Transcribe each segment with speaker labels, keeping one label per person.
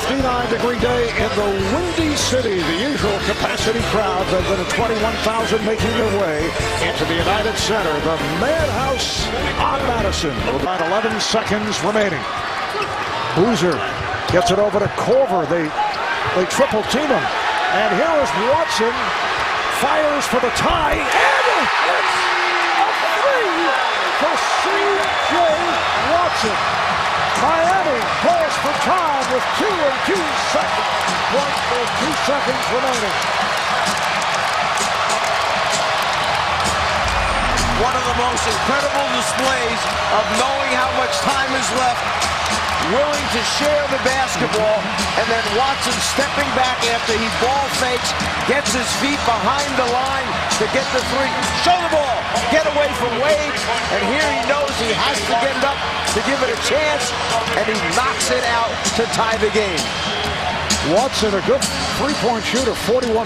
Speaker 1: 59-degree day in the Windy City. The usual capacity crowds have been at 21,000 making their way into the United Center. The Madhouse on Madison with about 11 seconds remaining. Boozer gets it over to Korver. They triple team him. And here is Watson. Fires for the tie. And it's a three for C.J. Watson. Miami calls for time with 2 seconds. 2 seconds remaining.
Speaker 2: One of the most incredible displays of knowing how much time is left, willing to share the basketball, and then Watson stepping back after he ball fakes, gets his feet behind the line to get the three. Show the ball, get away from Wade, and here he knows he has to get it up to give it a chance, and he knocks it out to tie the game.
Speaker 1: Watson, a good three-point shooter, 41%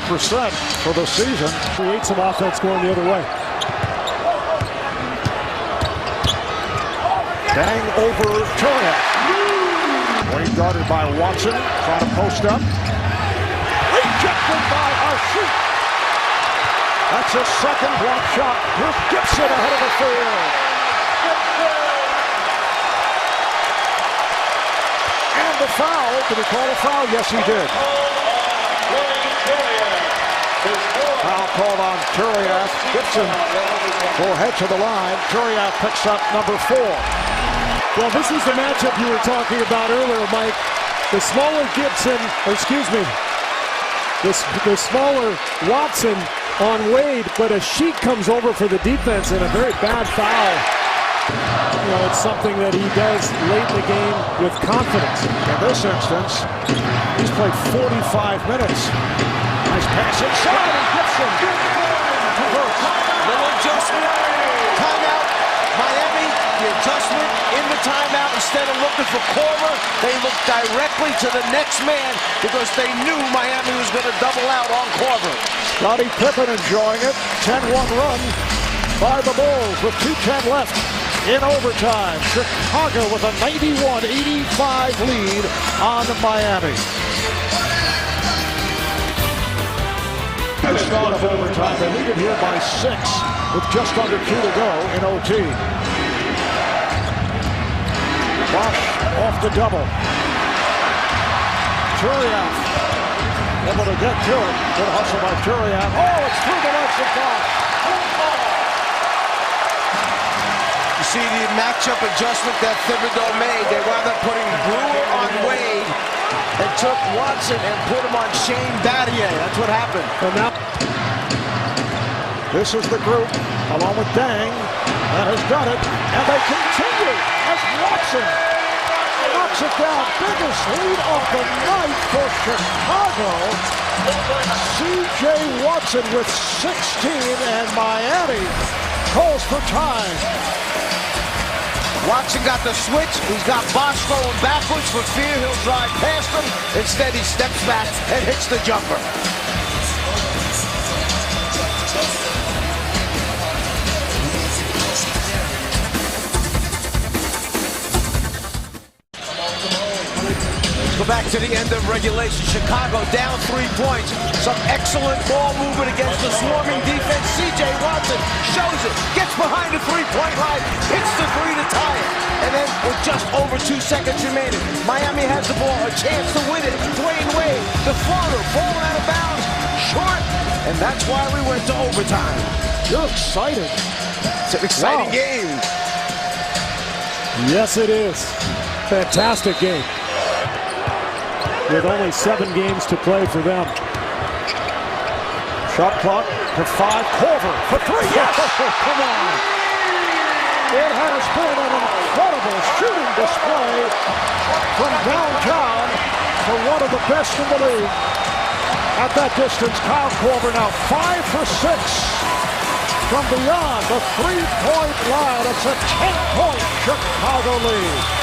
Speaker 1: for the season.
Speaker 3: Create some offense going the other way.
Speaker 1: Bang over Turiaf. Wade guarded by Watson, trying to post up. Rejected by Arshik. That's a second block shot. Here's Gibson ahead of the field. And the foul. Did he call a foul? Yes, he did. Foul called on Turiaf. Gibson will head to the line. Turiaf picks up number 4.
Speaker 3: Well, this is the matchup you were talking about earlier, Mike. The smaller Gibson, the smaller Watson on Wade, but Asik comes over for the defense in a very bad foul. You know, it's something that he does late in the game with confidence.
Speaker 1: In this instance, he's played 45 minutes. Nice pass inside, and Gibson converts.
Speaker 2: Little adjustment, timeout. Miami, the adjustment in the timeout. Instead of looking for Korver, they looked directly to the next man because they knew Miami was going to double out on Korver.
Speaker 1: Scottie Pippen enjoying it. 10-1 run by the Bulls with 2:10 left in overtime. Chicago with a 91-85 lead on Miami. At the start of overtime, they lead it here by 6 with just under 2 to go in OT. Bosch off the double. Turiaf able to get to it. Good hustle by Turiaf. Oh, it's through the legs of Bosch.
Speaker 2: You see the matchup adjustment that Thibodeau made. They wound up putting Brewer on Wade and took Watson and put him on Shane Battier. That's what happened.
Speaker 3: And now,
Speaker 1: this is the group, along with Dang, that has done it. And they continue as Watson knocks it down. Biggest lead of the night for Chicago. C.J. Watson with 16, and Miami calls for time.
Speaker 2: Watson got the switch. He's got Bosch going backwards for fear he'll drive past him. Instead, he steps back and hits the jumper. Go back to the end of regulation. Chicago down 3 points. Some excellent ball movement against the swarming defense. C.J. Watson shows it, gets behind the three-point line, hits the three to tie it. And then with just over 2 seconds remaining, Miami has the ball, a chance to win it. Dwayne Wade, the floater, falling out of bounds, short. And that's why we went to overtime.
Speaker 1: You're excited.
Speaker 2: It's an exciting game.
Speaker 3: yes, it is. Fantastic game. With only 7 games to play for them.
Speaker 1: Shot clock to 5. Korver for 3. Yes! Come on. It has been an incredible shooting display from downtown for one of the best in the league. At that distance, Kyle Korver now 5 for 6 from beyond the 3-point line. It's a 10-point Chicago lead.